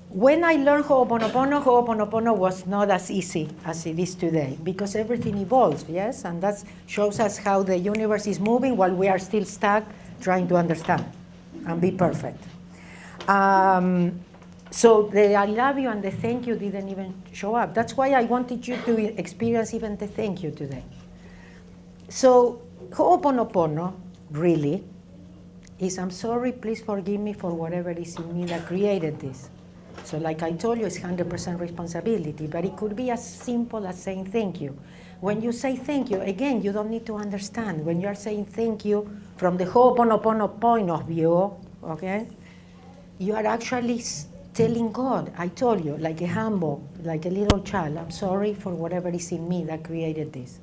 when I learned Ho'oponopono was not as easy as it is today, because everything evolves, yes? And that shows us how the universe is moving while we are still stuck trying to understand and be perfect. So the I love you and the thank you didn't even show up. That's why I wanted you to experience even the thank you today. So Ho'oponopono really is, I'm sorry, please forgive me for whatever is in me that created this. So like I told you, it's 100% responsibility, but it could be as simple as saying thank you. When you say thank you, again, you don't need to understand. When you are saying thank you from the Ho'oponopono point of view, okay, you are actually telling God, I told you, like a humble, like a little child, I'm sorry for whatever is in me that created this.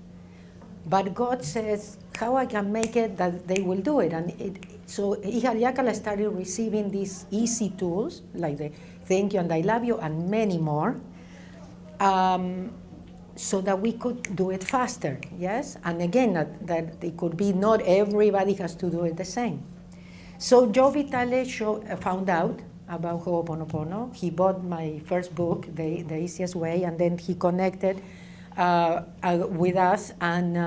But God says, how I can make it that they will do it. And so Ihaliakala started receiving these easy tools, like the thank you and I love you, and many more, so that we could do it faster, yes? And again, that it could be not everybody has to do it the same. So Joe Vitale found out about Ho'oponopono. He bought my first book, The Easiest Way, and then he connected with us, and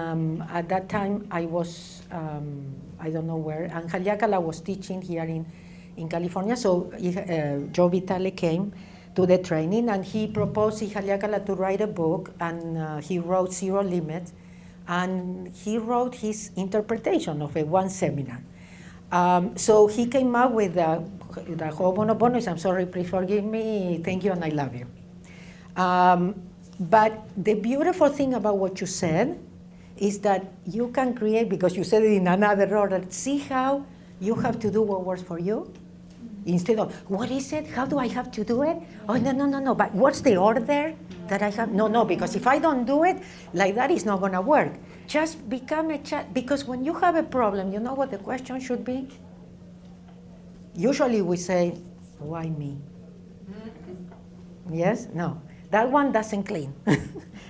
at that time I was, I don't know where, and Haliakala was teaching here in California, so Joe Vitale came to the training, and he proposed Haliakala to write a book, and he wrote Zero Limits, and he wrote his interpretation of one seminar. So he came up with the Ho'oponopono is, I'm sorry, please forgive me, thank you, and I love you. But the beautiful thing about what you said is that you can create, because you said it in another order, see how you have to do what works for you? Instead of, what is it? How do I have to do it? Oh, no. But what's the order that I have? No, because if I don't do it, like that, it's not going to work. Just become a child, because when you have a problem, you know what the question should be? Usually we say, why me? Yes? No. That one doesn't clean.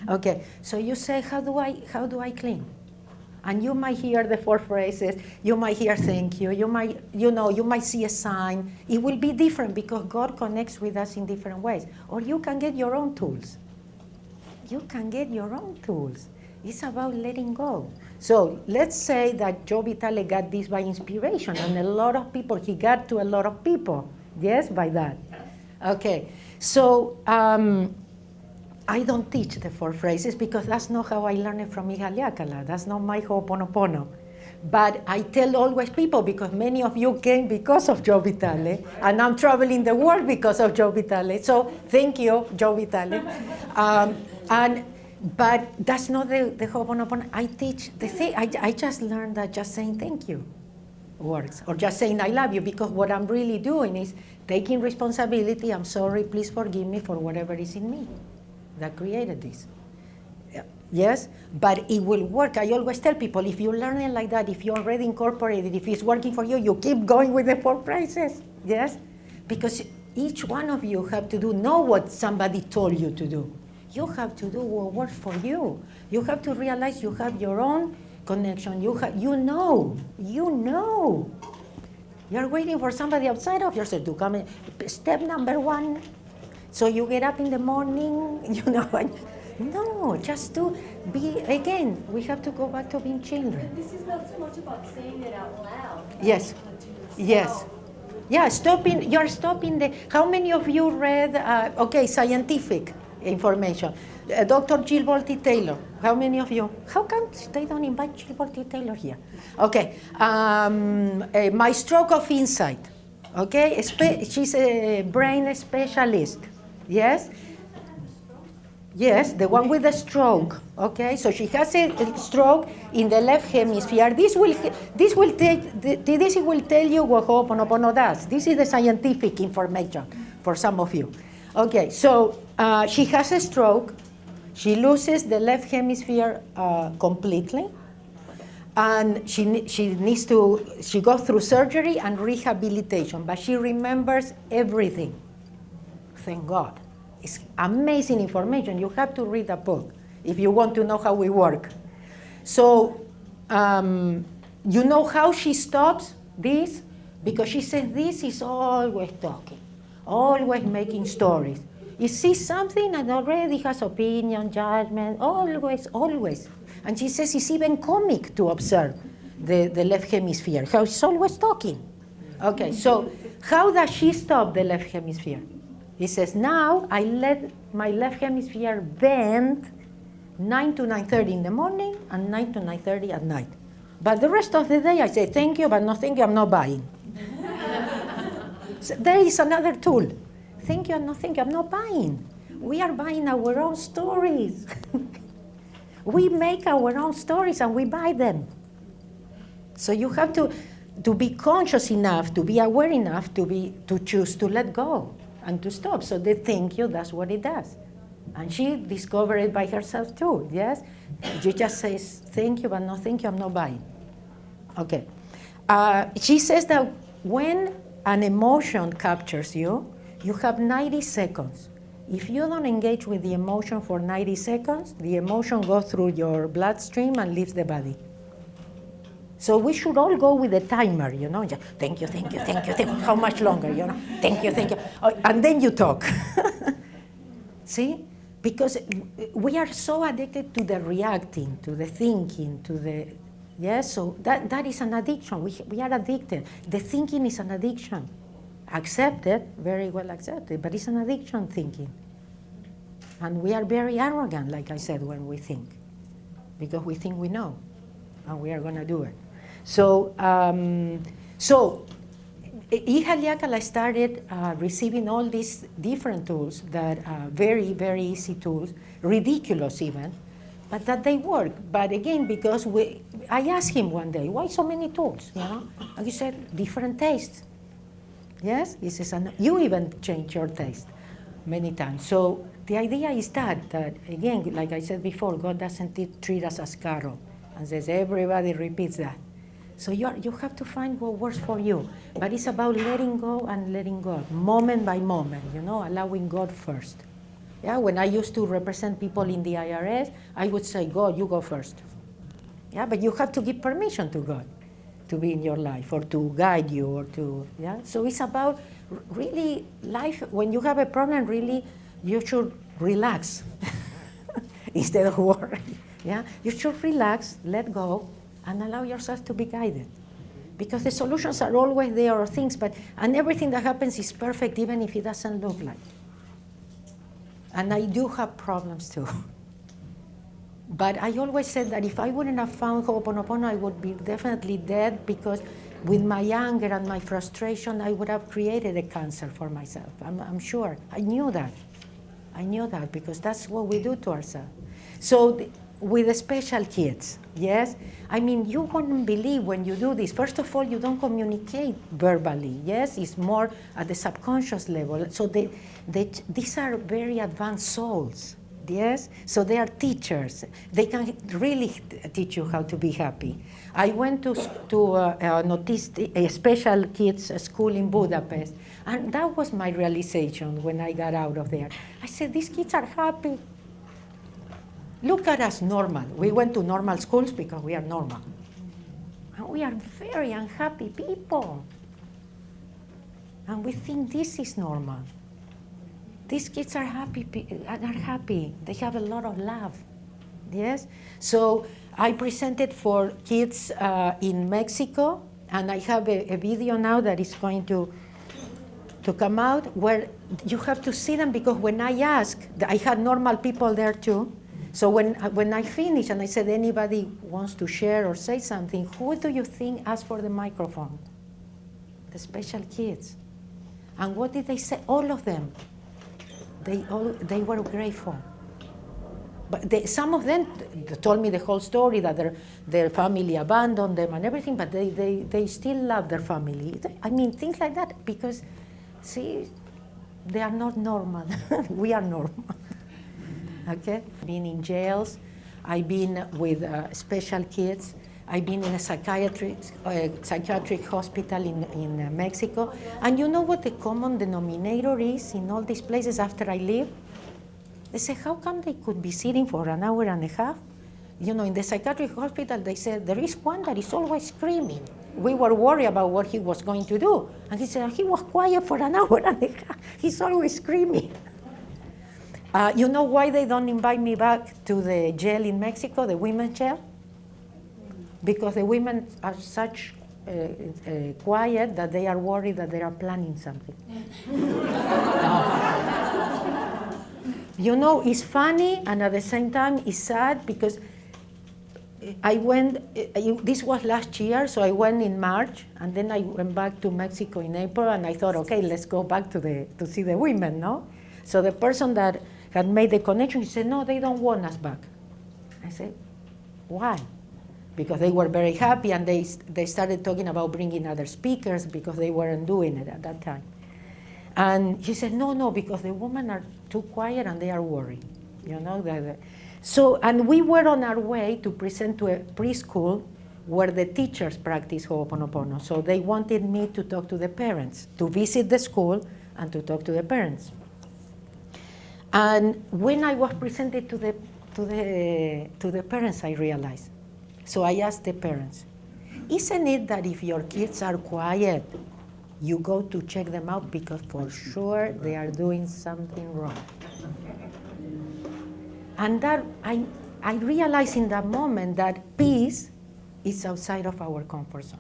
Okay, so you say, how do I clean? And you might hear the 4 phrases, you might hear thank you, you might see a sign. It will be different because God connects with us in different ways. Or you can get your own tools. You can get your own tools. It's about letting go. So let's say that Joe Vitale got this by inspiration, and he got to a lot of people, yes, by that. Okay, so I don't teach the 4 phrases because that's not how I learned it from Ihaliakala. That's not my Ho'oponopono. But I tell always people, because many of you came because of Joe Vitale, and I'm traveling the world because of Joe Vitale. So thank you, Joe Vitale. But that's not the Ho'oponopono. I teach the thing. I just learned that just saying thank you works, or just saying I love you, because what I'm really doing is taking responsibility. I'm sorry, please forgive me for whatever is in me that created this. Yes, but it will work. I always tell people, if you learn it like that, if you already incorporated, if it's working for you, you keep going with the 4 phrases. Yes, because each one of you have to know what somebody told you to do. You have to do what works for you. You have to realize you have your own connection. You know. You're waiting for somebody outside of yourself to come in. Step number 1. So you get up in the morning, no, just to be, again, we have to go back to being children. This is not so much about saying it out loud. Yes, yes. Yeah, you're stopping how many of you read, scientific information? Dr. Jill Bolte Taylor, how many of you? How come they don't invite Jill Bolte Taylor here? Okay, My Stroke of Insight, okay? She's a brain specialist. Yes? Yes, the one with the stroke. Okay, so she has a stroke in the left hemisphere. This will tell you what Ho'oponopono does. This is the scientific information for some of you. Okay, so she has a stroke. She loses the left hemisphere completely, and she goes through surgery and rehabilitation, but she remembers everything. Thank God. It's amazing information. You have to read the book if you want to know how we work. So, you know how she stops this? Because she says this is always talking, always making stories. He sees something and already has opinion, judgment, always. And she says it's even comic to observe. the left hemisphere. How it's always talking. Okay, so how does she stop the left hemisphere? He says, now I let my left hemisphere bend 9 to 9:30 in the morning and 9 to 9:30 at night. But the rest of the day I say, thank you, but no thank you, I'm not buying. So there is another tool. Thank you and no thank you, I'm not buying. We are buying our own stories. We make our own stories and we buy them. So you have to be conscious enough, to be aware enough to choose to let go and to stop. So the thank you, that's what it does. And she discovered it by herself too, yes? She just says, thank you, but no thank you, I'm not buying. Okay. She says that when an emotion captures you, you have 90 seconds. If you don't engage with the emotion for 90 seconds, the emotion goes through your bloodstream and leaves the body. So we should all go with a timer, you know, just, thank you, thank you, thank you, thank you. How much longer, you know? Thank you, thank you. Oh, and then you talk. See? Because we are so addicted to the reacting, to the thinking, to the, yes, so that is an addiction. We are addicted. The thinking is an addiction. Accepted, very well accepted, but it's an addiction thinking. And we are very arrogant, like I said, when we think, because we think we know, and we are going to do it. So, I started receiving all these different tools that are very, very easy tools, ridiculous even, but that they work. But again, because I asked him one day, why so many tools, you know? And he said, different tastes. Yes, he says, and you even change your taste many times. So the idea is that again, like I said before, God doesn't treat us as cattle, and says everybody repeats that. So you have to find what works for you. But it's about letting go and letting go, moment by moment, you know, allowing God first. Yeah, when I used to represent people in the IRS, I would say, God, you go first. Yeah, but you have to give permission to God to be in your life or to guide you or to, yeah. So it's about really life. When you have a problem, really, you should relax instead of worry. Yeah, you should relax, let go, and allow yourself to be guided. Because the solutions are always there or things, and everything that happens is perfect even if it doesn't look like. And I do have problems too. But I always said that if I wouldn't have found Ho'oponopono, I would be definitely dead, because with my anger and my frustration, I would have created a cancer for myself. I'm sure. I knew that. Because that's what we do to ourselves. So with the special kids, yes? I mean, you wouldn't believe when you do this. First of all, you don't communicate verbally, yes? It's more at the subconscious level. So these are very advanced souls, yes? So they are teachers. They can really teach you how to be happy. I went to a special kids school in Budapest, and that was my realization when I got out of there. I said, these kids are happy. Look at us normal. We went to normal schools because we are normal. And we are very unhappy people. And we think this is normal. These kids are happy. They have a lot of love. Yes? So I presented for kids in Mexico, and I have a video now that is going to come out where you have to see them, because when I asked, I had normal people there too. So when I finished and I said, anybody wants to share or say something, who do you think asked for the microphone? The special kids. And what did they say? All of them. They were grateful. But some of them told me the whole story, that their family abandoned them and everything, but they still love their family. I mean, things like that, because, see, they are not normal. We are normal. Okay? I've been in jails. I've been with special kids. I've been in a psychiatric hospital in Mexico. And you know what the common denominator is in all these places after I leave? They say, how come they could be sitting for an hour and a half? You know, in the psychiatric hospital, they said, there is one that is always screaming. We were worried about what he was going to do. And he said, he was quiet for an hour and a half. He's always screaming. You know why they don't invite me back to the jail in Mexico, the women's jail? because the women are such quiet that they are worried that they are planning something. You know, it's funny and at the same time it's sad because I went, this was last year, so I went in March, and then I went back to Mexico in April, and I thought, okay, let's go back to see the women, no? So the person that had made the connection, he said, no, they don't want us back. I said, why? Because they were very happy, and they started talking about bringing other speakers because they weren't doing it at that time. And he said, no, because the women are too quiet and they are worried, you know? So, and we were on our way to present to a preschool where the teachers practice Ho'oponopono. So they wanted me to talk to the parents, to visit the school and to talk to the parents. And when I was presented to the parents, I realized. So I asked the parents, isn't it that if your kids are quiet, you go to check them out because for sure they are doing something wrong? And that I realized in that moment that peace is outside of our comfort zone.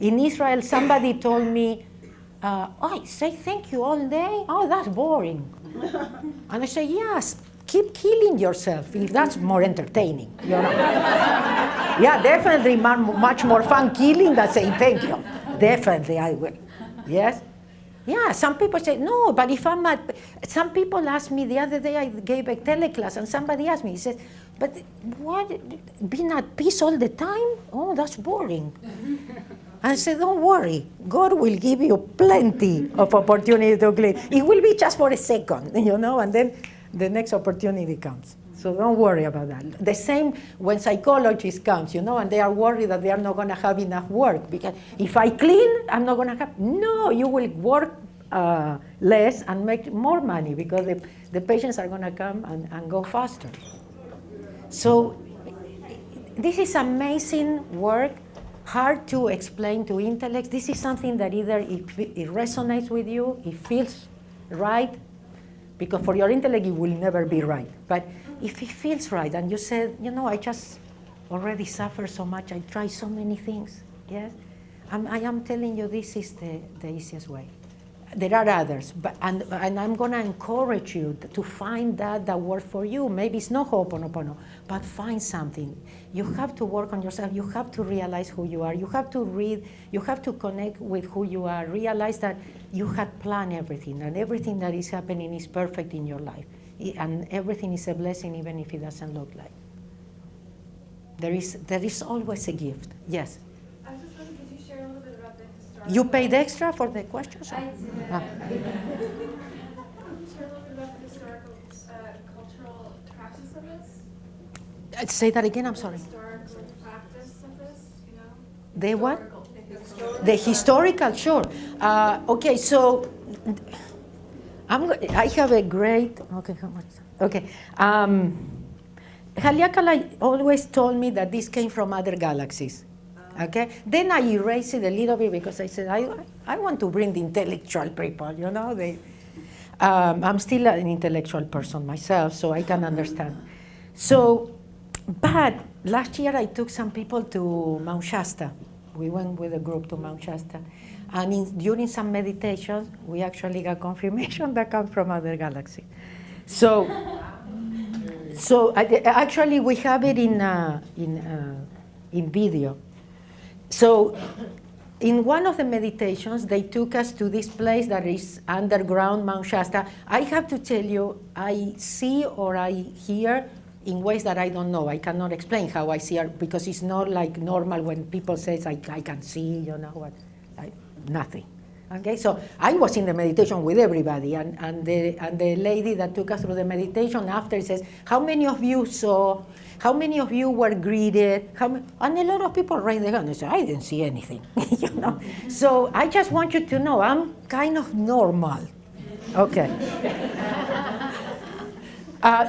In Israel, somebody told me, oh, say thank you all day? Oh, that's boring. And I say, yes, keep killing yourself if that's more entertaining. You know? Yeah, definitely much more fun killing than saying thank you. Definitely, I will. Yes? Yeah, some people say, no, but if I'm at, some people asked me the other day, I gave a teleclass, and somebody asked me, he says, but what, being at peace all the time? Oh, that's boring. I said, don't worry, God will give you plenty of opportunity to clean. It will be just for a second, you know, and then the next opportunity comes. So don't worry about that. The same when psychologists come, you know, and they are worried that they are not going to have enough work. Because if I clean, I'm not going to have. No, you will work less and make more money because the patients are going to come and go faster. So this is amazing work, hard to explain to intellects. This is something that either it resonates with you, it feels right, because for your intellect it will never be right. But if it feels right, and you said, you know, I just already suffer so much, I try so many things, yes? I am telling you this is the easiest way. There are others, but, and I'm gonna encourage you to find that works for you. Maybe it's not Ho'oponopono, but find something. You have to work on yourself, you have to realize who you are, you have to read, you have to connect with who you are, realize that you had planned everything, and everything that is happening is perfect in your life. And everything is a blessing, even if it doesn't look like. There is always a gift. Yes. I was just wondering, could you share a little bit about the historical? You paid extra for the questions? I did. Ah. Could you share a little bit about the historical, cultural practice of this? Say that again. I'm sorry. Historical practice of this, you know? The what? Historical. The historical, sure. Okay, so I have a great. Okay, how much? Okay. Haleakala always told me that this came from other galaxies. Okay. Then I erased it a little bit because I said I want to bring the intellectual people. You know, I'm still an intellectual person myself, so I can understand. So, but last year I took some people to Mount Shasta. We went with a group to Mount Shasta. And during some meditations, we actually got confirmation that comes from other galaxies. So actually we have it in video. So in one of the meditations, they took us to this place that is underground, Mount Shasta. I have to tell you, I see or I hear in ways that I don't know. I cannot explain how I see it because it's not like normal when people say I can see, you know what. Nothing. Okay, so I was in the meditation with everybody, and the lady that took us through the meditation after says, how many of you saw, how many of you were greeted, and a lot of people raised their hand and said, I didn't see anything, you know. So I just want you to know, I'm kind of normal, okay.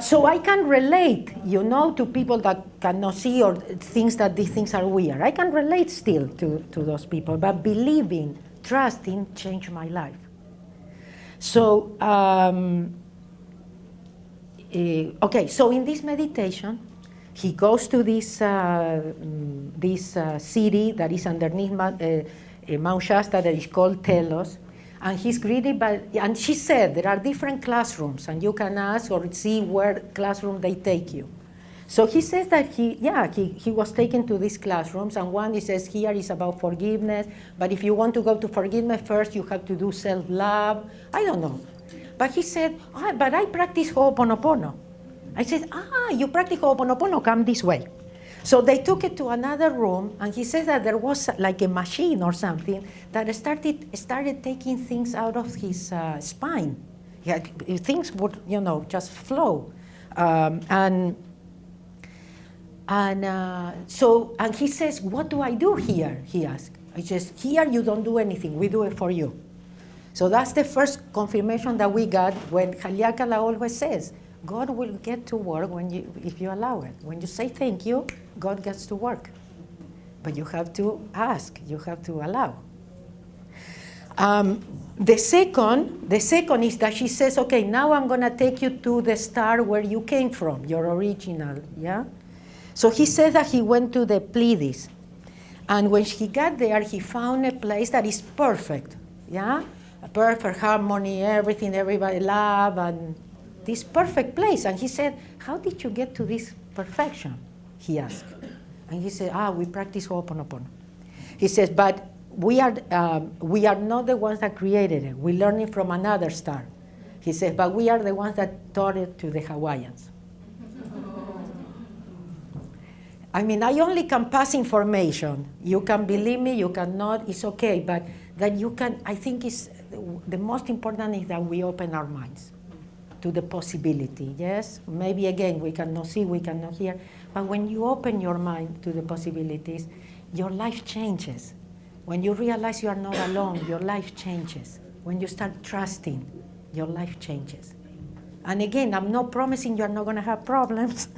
So I can relate, you know, to people that cannot see or thinks that these things are weird. I can relate still to those people, but believing, trusting changed my life. So, okay, so in this meditation, he goes to this city that is underneath Mount Shasta that is called Telos, and he's greeted by, and she said there are different classrooms, and you can ask or see where classroom they take you. So he says that he was taken to these classrooms, and one he says here is about forgiveness, but if you want to go to forgiveness first, you have to do self-love. I don't know. But he said, but I practice Ho'oponopono. I said, you practice Ho'oponopono, come this way. So they took it to another room, and he said that there was like a machine or something that started taking things out of his spine. Things would, just flow. And he says, what do I do here? He asked. I says, here you don't do anything, we do it for you. So that's the first confirmation that we got when Haleakala always says, God will get to work if you allow it. When you say thank you, God gets to work. But you have to ask, you have to allow. The second is that she says, okay, now I'm gonna take you to the star where you came from, your original, yeah? So he said that he went to the Pleiades. And when he got there, he found a place that is perfect, yeah? A perfect harmony, everything, everybody love, and this perfect place. And he said, how did you get to this perfection? He asked. And he said, we practice Ho'oponopono. He says, but we are not the ones that created it. We learned it from another star. He says, but we are the ones that taught it to the Hawaiians. I mean, I only can pass information. You can believe me, you cannot, it's okay. But that you can, I think the most important is that we open our minds to the possibility, yes? Maybe again, we cannot see, we cannot hear. But when you open your mind to the possibilities, your life changes. When you realize you are not alone, your life changes. When you start trusting, your life changes. And again, I'm not promising you are not gonna have problems.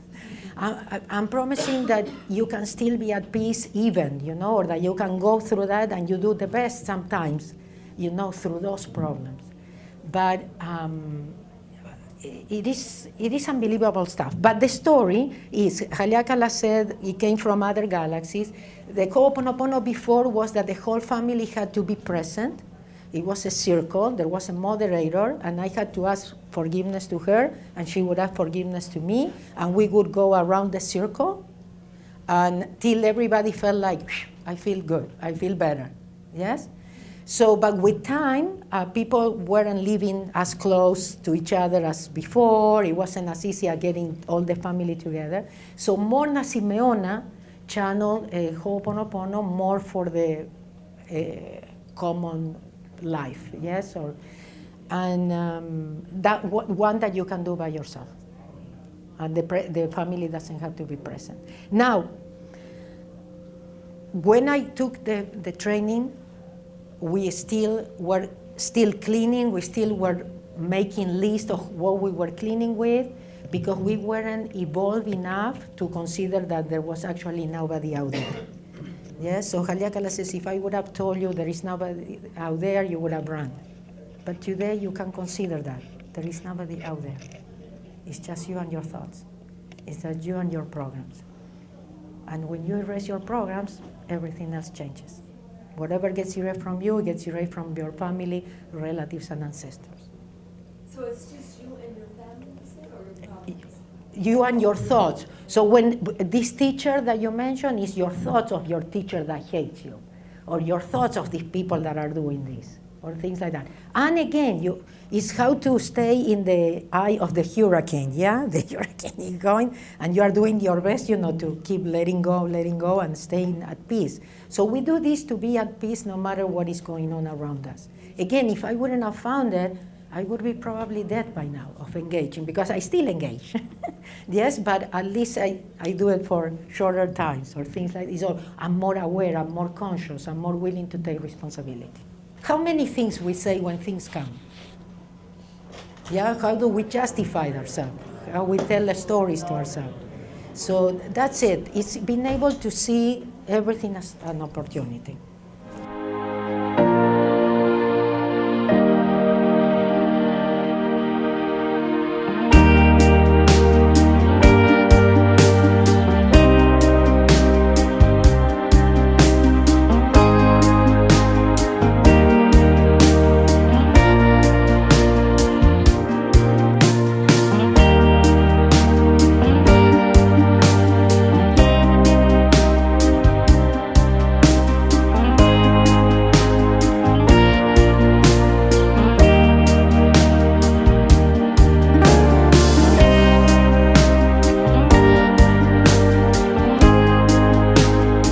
I'm promising that you can still be at peace even, or that you can go through that and you do the best sometimes, through those problems. But it is unbelievable stuff. But the story is, Haleakala said it came from other galaxies. The Ho'oponopono before was that the whole family had to be present. It was a circle, there was a moderator, and I had to ask forgiveness to her, and she would ask forgiveness to me, and we would go around the circle until everybody felt like, I feel good, I feel better, yes? So, but with time, people weren't living as close to each other as before. It wasn't as easy as getting all the family together. So Morna Simeona channeled Ho'oponopono more for the common life, yes, and that one that you can do by yourself, and the family doesn't have to be present. Now, when I took the training, we were still cleaning. We still were making lists of what we were cleaning with, because we weren't evolved enough to consider that there was actually nobody out there. Yes, so Haleakala says, if I would have told you there is nobody out there, you would have run. But today you can consider that. There is nobody out there. It's just you and your thoughts. It's just you and your programs. And when you erase your programs, everything else changes. Whatever gets erased from you, gets erased from your family, relatives, and ancestors. So it's just you and your family, you said, or your problems? You and your thoughts. So when this teacher that you mentioned is your thoughts of your teacher that hates you, or your thoughts of the people that are doing this, or things like that. And again, it's how to stay in the eye of the hurricane, yeah? The hurricane is going, and you are doing your best, to keep letting go, and staying at peace. So we do this to be at peace no matter what is going on around us. Again, if I wouldn't have found it, I would be probably dead by now of engaging, because I still engage. Yes, but at least I do it for shorter times or things like this. Or I'm more aware, I'm more conscious, I'm more willing to take responsibility. How many things we say when things come? Yeah, how do we justify ourselves? How we tell the stories to ourselves? So that's it. It's being able to see everything as an opportunity.